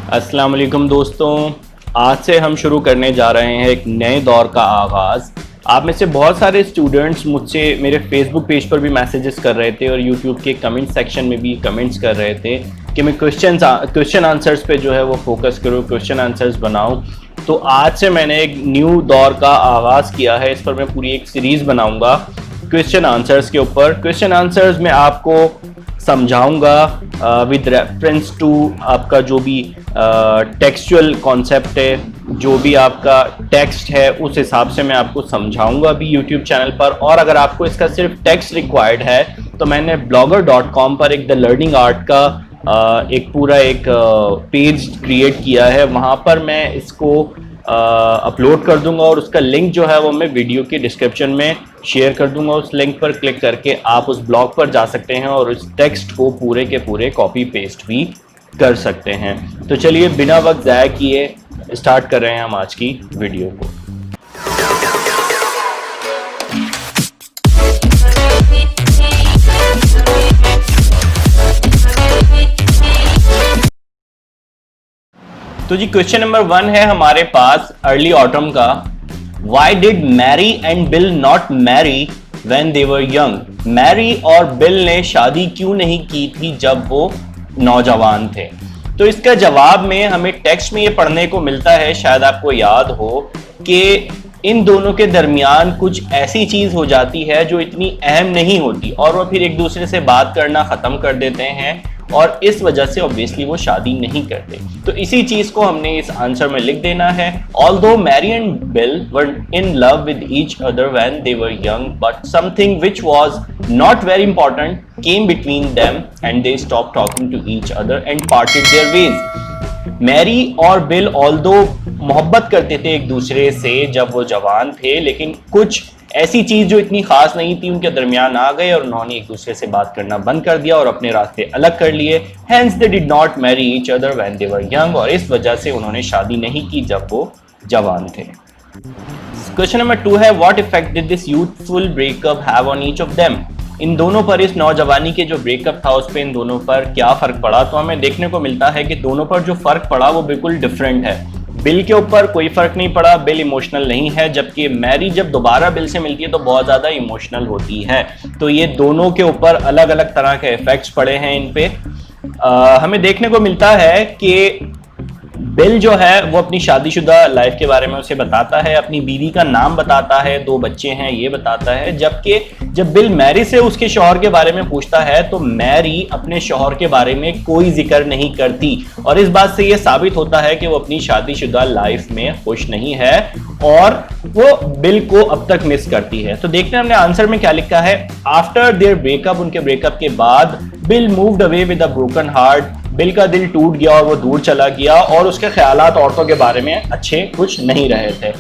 अस्सलाम वालेकुम दोस्तों, आज से हम शुरू करने जा रहे हैं एक नए दौर का आगाज़। आप में से बहुत सारे स्टूडेंट्स मुझसे मेरे फेसबुक पेज पर भी मैसेजेस कर रहे थे और यूट्यूब के कमेंट सेक्शन में भी कमेंट्स कर रहे थे कि मैं क्वेश्चन आंसर्स पे जो है वो फोकस करूँ, क्वेश्चन आंसर्स बनाऊँ। तो आज से मैंने एक न्यू दौर का आगाज़ किया है। इस पर मैं पूरी एक सीरीज़ बनाऊँगा क्वेश्चन आंसर्स के ऊपर। क्वेश्चन आंसर्स में आपको समझाऊंगा विद रेफरेंस टू आपका जो भी टेक्सचुअल कॉन्सेप्ट है, जो भी आपका टेक्स्ट है, उस हिसाब से मैं आपको समझाऊंगा भी यूट्यूब चैनल पर। और अगर आपको इसका सिर्फ टेक्स्ट रिक्वायर्ड है तो मैंने blogger.com पर एक द लर्निंग आर्ट का एक पूरा पेज क्रिएट किया है। वहाँ पर मैं इसको अपलोड कर दूंगा और उसका लिंक जो है वो मैं वीडियो के डिस्क्रिप्शन में शेयर कर दूंगा। उस लिंक पर क्लिक करके आप उस ब्लॉग पर जा सकते हैं और उस टेक्स्ट को पूरे के पूरे कॉपी पेस्ट भी कर सकते हैं। तो चलिए बिना वक्त ज़ाया किए स्टार्ट कर रहे हैं हम आज की वीडियो को। तो जी क्वेश्चन नंबर 1 है हमारे पास अर्ली ऑटम का। Why did Mary and Bill not marry when they were young? Mary और बिल ने शादी क्यों नहीं की थी जब वो नौजवान थे? तो इसका जवाब में हमें टेक्स्ट में ये पढ़ने को मिलता है, शायद आपको याद हो कि इन दोनों के दरमियान कुछ ऐसी चीज हो जाती है जो इतनी अहम नहीं होती और वो फिर एक दूसरे से बात करना खत्म कर देते हैं और इस वजह से ऑब्वियसली वो शादी नहीं करते। तो इसी चीज को हमने इस आंसर में लिख देना है। Although Mary and Bill were in love with each other when they were young, but something which was not very important came between them and they stopped talking to each other and parted their ways. Mary और Bill although मोहब्बत करते थे एक दूसरे से जब वो जवान थे, लेकिन कुछ ऐसी चीज जो इतनी खास नहीं थी उनके दरमियान आ गए और उन्होंने एक दूसरे से बात करना बंद कर दिया और अपने रास्ते अलग कर लिए। Hence they did not marry each other when they were young, और इस वजह से उन्होंने शादी नहीं की जब वो जवान थे। क्वेश्चन नंबर 2 है what effect did this youthful breakup have on each of them? इन दोनों पर, इस नौजवानी के जो ब्रेकअप था उस पर इन दोनों पर क्या फर्क पड़ा? तो हमें देखने को मिलता है कि दोनों पर जो फर्क पड़ा वो बिल्कुल डिफरेंट है। बिल के ऊपर कोई फर्क नहीं पड़ा, बिल इमोशनल नहीं है, जबकि मैरी जब दोबारा बिल से मिलती है तो बहुत ज्यादा इमोशनल होती है। तो ये दोनों के ऊपर अलग अलग तरह के इफेक्ट्स पड़े हैं इन पे। हमें देखने को मिलता है कि बिल जो है वो अपनी शादीशुदा लाइफ के बारे में उसे बताता है, अपनी बीवी का नाम बताता है, 2 बच्चे हैं ये बताता है। जबकि जब बिल मैरी से उसके शौहर के बारे में पूछता है तो मैरी अपने शौहर के बारे में कोई जिक्र नहीं करती और इस बात से ये साबित होता है कि वो अपनी शादीशुदा लाइफ में खुश नहीं है और वो बिल को अब तक मिस करती है। तो देखते हैं हमने आंसर में क्या लिखा है। आफ्टर देयर ब्रेकअप, उनके ब्रेकअप के बाद, bill moved away with a broken heart. Bill का दिल टूट गया और वो दूर चला गया और उसके ख्यालात औरतों के बारे में अच्छे कुछ नहीं रहे थे।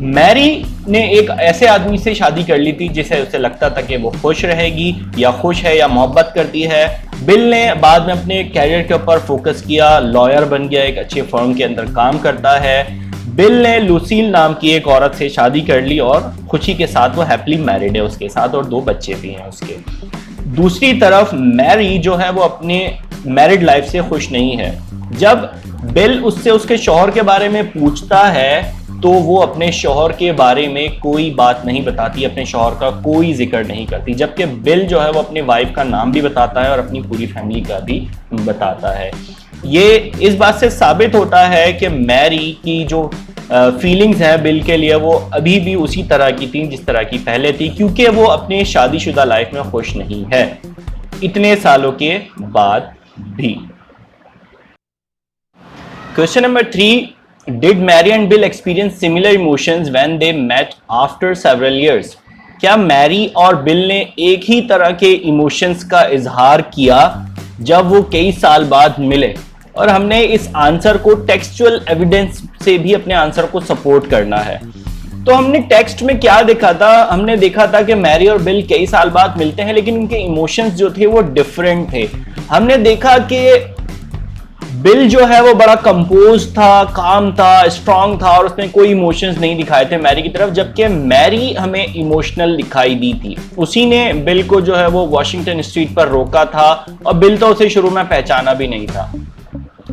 मैरी ने एक ऐसे आदमी से शादी कर ली थी जिसे उसे लगता था कि वो खुश रहेगी या खुश है या मोहब्बत करती है। बिल ने बाद में अपने कैरियर के ऊपर फोकस किया, लॉयर बन गया, एक अच्छे फर्म के अंदर काम करता है। बिल ने लूसील नाम की एक औरत से शादी कर ली और खुशी के साथ वो हैप्पली मैरिड है उसके साथ और 2 बच्चे भी हैं उसके। दूसरी तरफ मैरी जो है वो अपने मैरिड लाइफ से खुश नहीं है। जब बिल उससे उसके शौहर के बारे में पूछता है तो वो अपने शौहर के बारे में कोई बात नहीं बताती, अपने शौहर का कोई जिक्र नहीं करती, जबकि बिल जो है वो अपनी वाइफ का नाम भी बताता है और अपनी पूरी फैमिली का भी बताता है। ये इस बात से साबित होता है कि मैरी की जो फीलिंग्स हैं बिल के लिए वो अभी भी उसी तरह की थी जिस तरह की पहले थी, क्योंकि वो अपने शादीशुदा लाइफ में खुश नहीं है इतने सालों के बाद भी। Question number 3, did Mary and Bill experience similar emotions when they met after several years? क्या मैरी और बिल ने एक ही तरह के इमोशंस का इजहार किया जब वो कई साल बाद मिले? और हमने इस आंसर को टेक्सचुअल एविडेंस से भी अपने आंसर को सपोर्ट करना है। तो हमने टेक्स्ट में क्या देखा था? हमने देखा था कि मैरी और बिल कई साल बाद मिलते हैं लेकिन उनके इमोशंस जो थे वो डिफरेंट थे। हमने देखा कि बिल जो है वो बड़ा कंपोज था, काम था, स्ट्रांग था और उसने कोई इमोशंस नहीं दिखाए थे मैरी की तरफ, जबकि मैरी हमें इमोशनल दिखाई दी थी। उसी ने बिल को जो है वो वॉशिंगटन स्ट्रीट पर रोका था और बिल तो उसे शुरू में पहचाना भी नहीं था।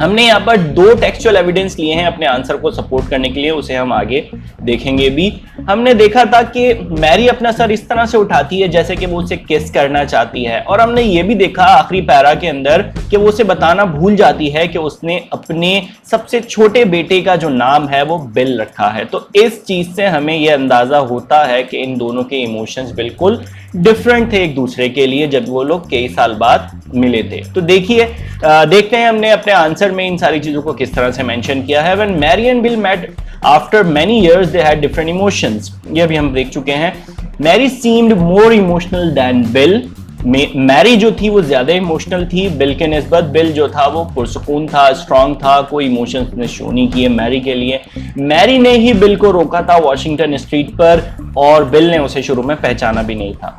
हमने यहाँ पर दो टेक्सचुअल एविडेंस लिए हैं अपने आंसर को सपोर्ट करने के लिए, उसे हम आगे देखेंगे भी। हमने देखा था कि मैरी अपना सर इस तरह से उठाती है जैसे कि वो उसे किस करना चाहती है, और हमने ये भी देखा आखिरी पैरा के अंदर कि वो उसे बताना भूल जाती है कि उसने अपने सबसे छोटे बेटे का जो नाम है वो बिल रखा है। तो इस चीज से हमें यह अंदाजा होता है कि इन दोनों के इमोशंस बिल्कुल डिफरेंट थे एक दूसरे के लिए जब वो लोग कई साल बाद मिले थे। तो देखिए देखते हैं हमने अपने आंसर में इन सारी चीजों को किस तरह से मेंशन किया है। When Mary and Bill met after many years they had different emotions, ये भी हम देख चुके हैं। Mary seemed more emotional than Bill, Mary जो थी वो ज्यादा इमोशनल थी बिल के निस्बत। बिल जो था वो पुरसुकून था, स्ट्रांग था, कोई इमोशंस ने शो नहीं किए मैरी के लिए। मैरी ने ही बिल को रोका था वॉशिंगटन स्ट्रीट पर, और बिल ने उसे शुरू में पहचाना भी नहीं था।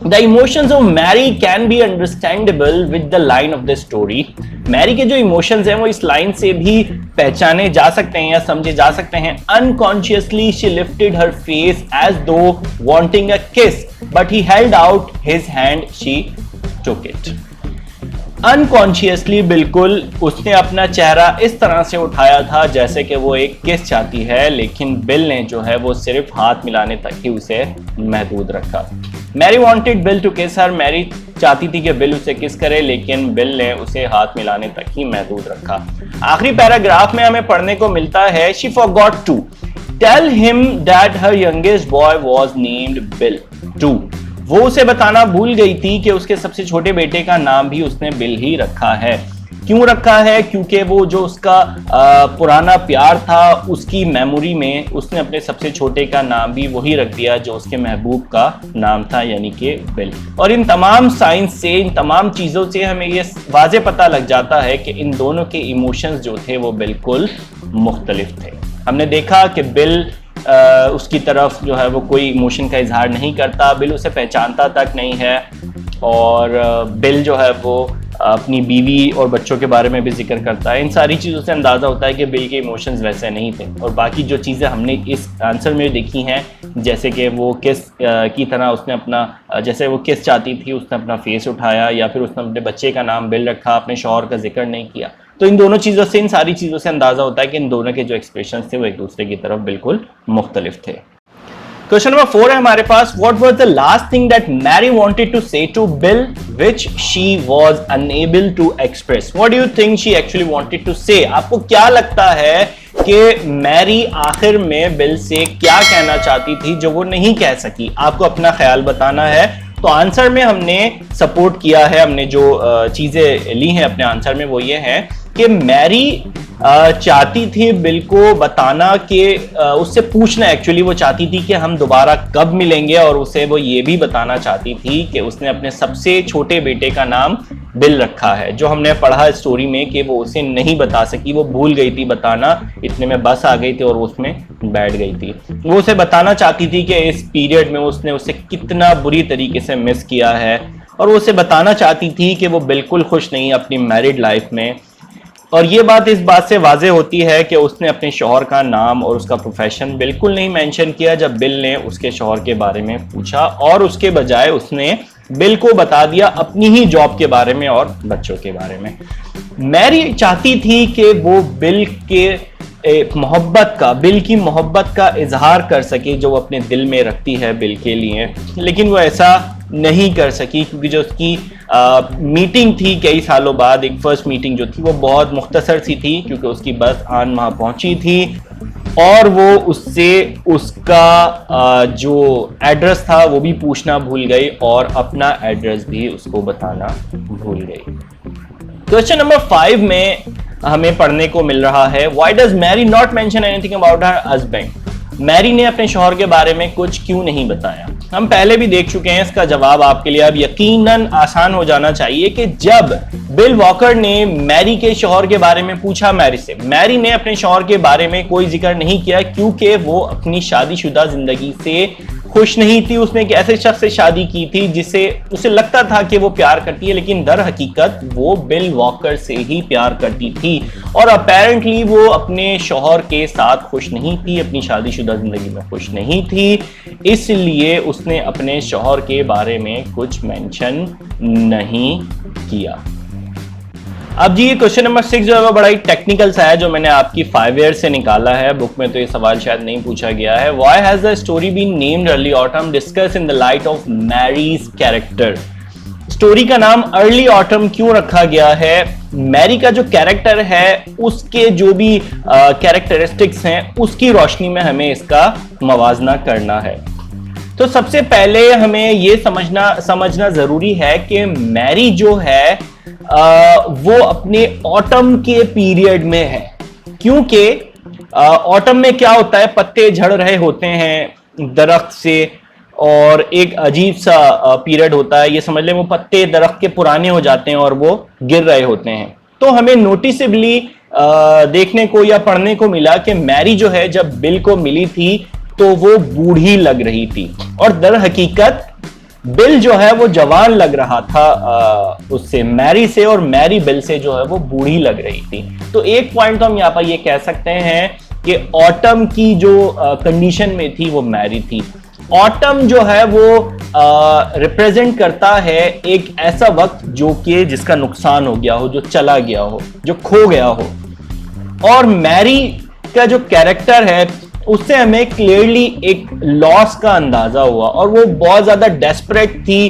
The emotions of Mary can be understandable with the line of the story. Mary के जो इमोशंस हैं वो इस लाइन से भी पहचाने जा सकते हैं या समझे जा सकते हैं। Unconsciously she lifted her face as though wanting a kiss, but he held out his hand. She took it. Unconsciously बिल्कुल उसने अपना चेहरा इस तरह से उठाया था जैसे कि वो एक किस चाहती है, लेकिन बिल ने जो है वो सिर्फ हाथ मिलाने तक ही उसे महदूद रखा। मैरी वॉन्टेड बिल टू किस हर, मैरी चाहती थी कि बिल उसे किस करे, लेकिन बिल ने उसे हाथ मिलाने तक ही महदूद रखा। आखिरी पैराग्राफ में हमें पढ़ने को मिलता है she forgot to tell him that her youngest boy was named Bill too. वो उसे बताना भूल गई थी कि उसके सबसे छोटे बेटे का नाम भी उसने बिल ही रखा है। क्यों रखा है? क्योंकि वो जो उसका पुराना प्यार था उसकी मेमोरी में उसने अपने सबसे छोटे का नाम भी वही रख दिया जो उसके महबूब का नाम था, यानी कि बिल। और इन तमाम साइंस से, इन तमाम चीज़ों से हमें ये वाज़े पता लग जाता है कि इन दोनों के इमोशंस जो थे वो बिल्कुल मुख्तलिफ थे। हमने देखा कि बिल उसकी तरफ जो है वो कोई इमोशन का इजहार नहीं करता, बिल उसे पहचानता तक नहीं है, और बिल जो है वो अपनी बीवी और बच्चों के बारे में भी जिक्र करता है। इन सारी चीज़ों से अंदाज़ा होता है कि बिल के इमोशंस वैसे नहीं थे। और बाकी जो चीज़ें हमने इस आंसर में देखी हैं, जैसे कि वो किस की तरह उसने अपना, जैसे वो किस चाहती थी उसने अपना फेस उठाया, या फिर उसने अपने बच्चे का नाम बिल रखा, अपने शौहर का जिक्र नहीं किया। तो इन दोनों चीज़ों से, इन सारी चीज़ों से अंदाज़ा होता है कि इन दोनों के जो एक्सप्रेशंस थे वो एक दूसरे की तरफ बिल्कुल मुख्तलिफ थे। क्वेश्चन नंबर 4 है हमारे पास। What was the last thing that Mary wanted to say to Bill which she was unable to express? What do you think she actually wanted to say? आपको क्या लगता है कि मैरी आखिर में बिल से क्या कहना चाहती थी जो वो नहीं कह सकी? आपको अपना ख्याल बताना है। तो आंसर में हमने सपोर्ट किया है, हमने जो चीजें ली हैं अपने आंसर में वो ये है कि मैरी चाहती थी बिल को बताना कि उससे पूछना, एक्चुअली वो चाहती थी कि हम दोबारा कब मिलेंगे, और उसे वो ये भी बताना चाहती थी कि उसने अपने सबसे छोटे बेटे का नाम बिल रखा है। जो हमने पढ़ा स्टोरी में कि वो उसे नहीं बता सकी, वो भूल गई थी बताना, इतने में बस आ गई थी और उसमें बैठ गई थी। वो उसे बताना चाहती थी कि इस पीरियड में उसने उसे कितना बुरी तरीके से मिस किया है, और वो उसे बताना चाहती थी कि वो बिल्कुल खुश नहीं अपनी मैरिड लाइफ में। और ये बात इस बात से वाज़े होती है कि उसने अपने शौहर का नाम और उसका प्रोफेशन बिल्कुल नहीं मेंशन किया जब बिल ने उसके शौहर के बारे में पूछा, और उसके बजाय उसने बिल को बता दिया अपनी ही जॉब के बारे में और बच्चों के बारे में। मैरी चाहती थी कि वो बिल के बिल की मोहब्बत का इजहार कर सके जो वो अपने दिल में रखती है बिल के लिए, लेकिन वो ऐसा नहीं कर सकी क्योंकि जो उसकी मीटिंग थी कई सालों बाद, एक फर्स्ट मीटिंग जो थी वो बहुत मुख्तसर सी थी क्योंकि उसकी बस आन वहाँ पहुंची थी, और वो उससे उसका जो एड्रेस था वो भी पूछना भूल गई और अपना एड्रेस भी उसको बताना भूल गई। क्वेश्चन नंबर 5 में हमें पढ़ने को मिल रहा है why does Mary not mention anything about her husband. Mary ने अपने शौहर के बारे में कुछ क्यों नहीं बताया? हम पहले भी देख चुके हैं, इसका जवाब आपके लिए अब यकीनन आसान हो जाना चाहिए कि जब बिल वॉकर ने मैरी के शौहर के बारे में पूछा मैरी से, मैरी ने अपने शौहर के बारे में कोई जिक्र नहीं किया क्योंकि वो अपनी शादीशुदा जिंदगी से खुश नहीं थी। उसने एक ऐसे शख्स से शादी की थी जिसे उसे लगता था कि वो प्यार करती है, लेकिन दर हकीकत वो बिल वॉकर से ही प्यार करती थी, और अपेरेंटली वो अपने शौहर के साथ खुश नहीं थी, अपनी शादीशुदा जिंदगी में खुश नहीं थी, इसलिए उसने अपने शौहर के बारे में कुछ मेंशन नहीं किया। अब जी ये क्वेश्चन नंबर 6 जो है वो बड़ा ही टेक्निकल सा है, जो मैंने आपकी 5 ईयर से निकाला है। बुक में तो ये सवाल शायद नहीं पूछा गया है। Why has the story been named early autumn, discuss in the light of Mary's character. Story का नाम अर्ली ऑटम क्यों रखा गया है? मैरी का जो कैरेक्टर है उसके जो भी कैरेक्टरिस्टिक्स हैं उसकी रोशनी में हमें इसका मवाजना करना है। तो सबसे पहले हमें ये समझना जरूरी है कि मैरी जो है वो अपने ऑटम के पीरियड में है, क्योंकि ऑटम में क्या होता है, पत्ते झड़ रहे होते हैं दरख्त से, और एक अजीब सा पीरियड होता है, ये समझ लें वो पत्ते दरख्त के पुराने हो जाते हैं और वो गिर रहे होते हैं। तो हमें नोटिसेबली देखने को या पढ़ने को मिला कि मैरी जो है जब बिल को मिली थी तो वो बूढ़ी लग रही थी, और दर हकीकत बिल जो है वो जवान लग रहा था उससे, मैरी से, और मैरी बिल से जो है वो बूढ़ी लग रही थी। तो एक पॉइंट तो हम यहाँ पर ये कह सकते हैं कि ऑटम की जो कंडीशन में थी वो मैरी थी। ऑटम जो है वो रिप्रेजेंट करता है एक ऐसा वक्त जो कि जिसका नुकसान हो गया हो, जो चला गया हो, जो खो गया हो। और मैरी का जो कैरेक्टर है उससे हमें क्लियरली एक लॉस का अंदाजा हुआ, और वो बहुत ज्यादा डेस्परेटली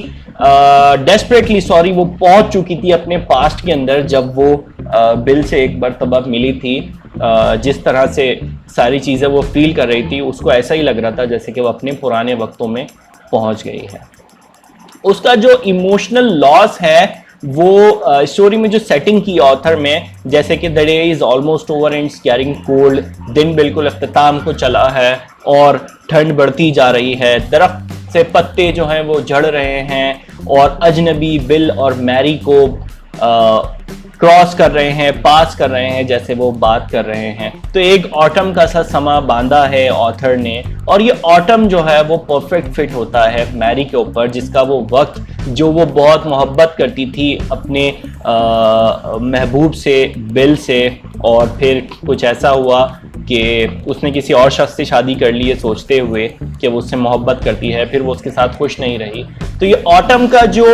वो पहुंच चुकी थी अपने पास्ट के अंदर जब वो बिल से एक मरतबा मिली थी। जिस तरह से सारी चीजें वो फील कर रही थी, उसको ऐसा ही लग रहा था जैसे कि वो अपने पुराने वक्तों में पहुंच गई है। उसका जो इमोशनल लॉस है वो स्टोरी में जो सेटिंग की ऑथर में, जैसे कि the day is almost over and getting cold, दिन बिल्कुल अख्ताम को चला है और ठंड बढ़ती जा रही है, दरख्त से पत्ते जो हैं वो झड़ रहे हैं, और अजनबी बिल और मैरी को क्रॉस कर रहे हैं, पास कर रहे हैं, जैसे वो बात कर रहे हैं। तो एक ऑटम का सा समा बांधा है ऑथर ने, और ये ऑटम जो है वो परफेक्ट फिट होता है मैरी के ऊपर, जिसका वो वक्त जो वो बहुत मोहब्बत करती थी अपने महबूब से, बिल से, और फिर कुछ ऐसा हुआ कि उसने किसी और शख्स से शादी कर ली है सोचते हुए कि वो उससे मोहब्बत करती है, फिर वो उसके साथ खुश नहीं रही। तो ये ऑटम का जो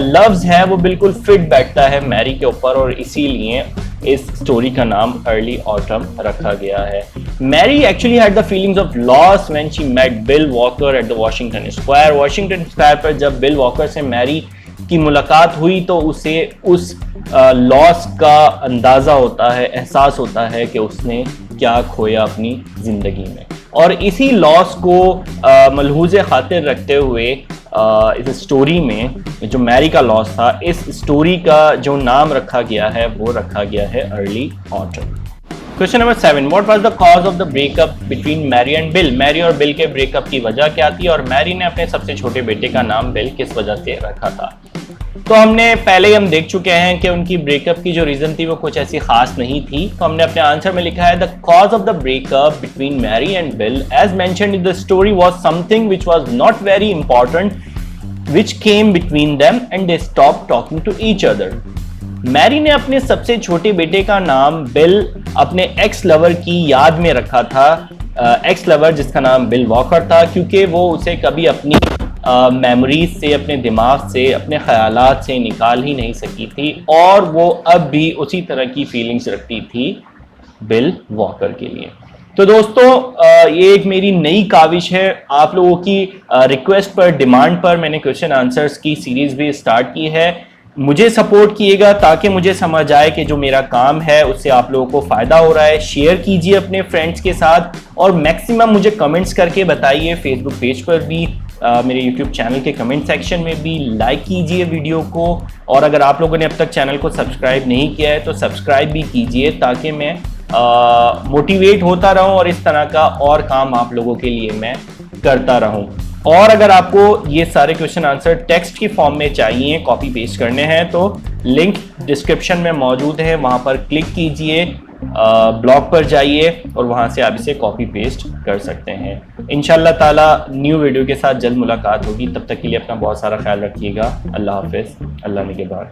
लफ्ज है वो बिल्कुल फिट बैठता है मैरी के ऊपर, और इसीलिए इस स्टोरी का नाम अर्ली ऑटम रखा गया है। Mary actually had the feelings of loss when she met Bill Walker at the Washington Square. Washington Square पर जब बिल वॉकर से मैरी की मुलाकात हुई तो उसे उस लॉस का अंदाजा होता है, एहसास होता है कि उसने क्या खोया अपनी जिंदगी में, और इसी लॉस को मलहूज़े खातिर रखते हुए इस स्टोरी में जो मैरी का लॉस था, इस स्टोरी का जो नाम रखा गया है वो रखा गया है early autumn. Question number 7, what was the cause of the breakup between Mary and Bill. Mary और बिल के ब्रेकअप की वजह क्या थी, और मैरी ने अपने सबसे छोटे बेटे का नाम बिल किस वजह से रखा था। तो हमने पहले ही हम देख चुके हैं कि उनकी ब्रेकअप की जो रीजन थी वो कुछ ऐसी खास नहीं थी। तो हमने अपने आंसर में लिखा है the cause of the breakup between Mary and Bill as mentioned in the story was something which was not very important which came between them and they stopped talking to each other। Mary ने अपने सबसे छोटे बेटे का नाम bill अपने x lover की याद में रखा था, एक्स लवर जिसका नाम बिल वॉकर था, क्योंकि वो उसे कभी अपनी मेमोरीज से, अपने दिमाग से, अपने ख्यालात से निकाल ही नहीं सकी थी, और वो अब भी उसी तरह की फीलिंग्स रखती थी बिल वॉकर के लिए। तो दोस्तों ये एक मेरी नई काविश है, आप लोगों की रिक्वेस्ट पर, डिमांड पर मैंने क्वेश्चन आंसर्स की सीरीज भी स्टार्ट की है। मुझे सपोर्ट कीजिएगा ताकि मुझे समझ आए कि जो मेरा काम है उससे आप लोगों को फायदा हो रहा है। शेयर कीजिए अपने फ्रेंड्स के साथ, और मैक्सिमम मुझे कमेंट्स करके बताइए, फेसबुक पेज पर भी, मेरे यूट्यूब चैनल के कमेंट सेक्शन में भी। लाइक कीजिए वीडियो को, और अगर आप लोगों ने अब तक चैनल को सब्सक्राइब नहीं किया है तो सब्सक्राइब भी कीजिए, ताकि मैं मोटिवेट होता रहूं और इस तरह का और काम आप लोगों के लिए मैं करता रहूं। और अगर आपको ये सारे क्वेश्चन आंसर टेक्स्ट की फॉर्म में चाहिए, कॉपी पेस्ट करने हैं, तो लिंक डिस्क्रिप्शन में मौजूद है, वहां पर क्लिक कीजिए, ब्लॉग पर जाइए और वहां से आप इसे कॉपी पेस्ट कर सकते हैं। इंशाल्लाह ताला न्यू वीडियो के साथ जल्द मुलाकात होगी, तब तक के लिए अपना बहुत सारा ख्याल रखिएगा। अल्लाह हाफिज़, अल्लाह निगहबान।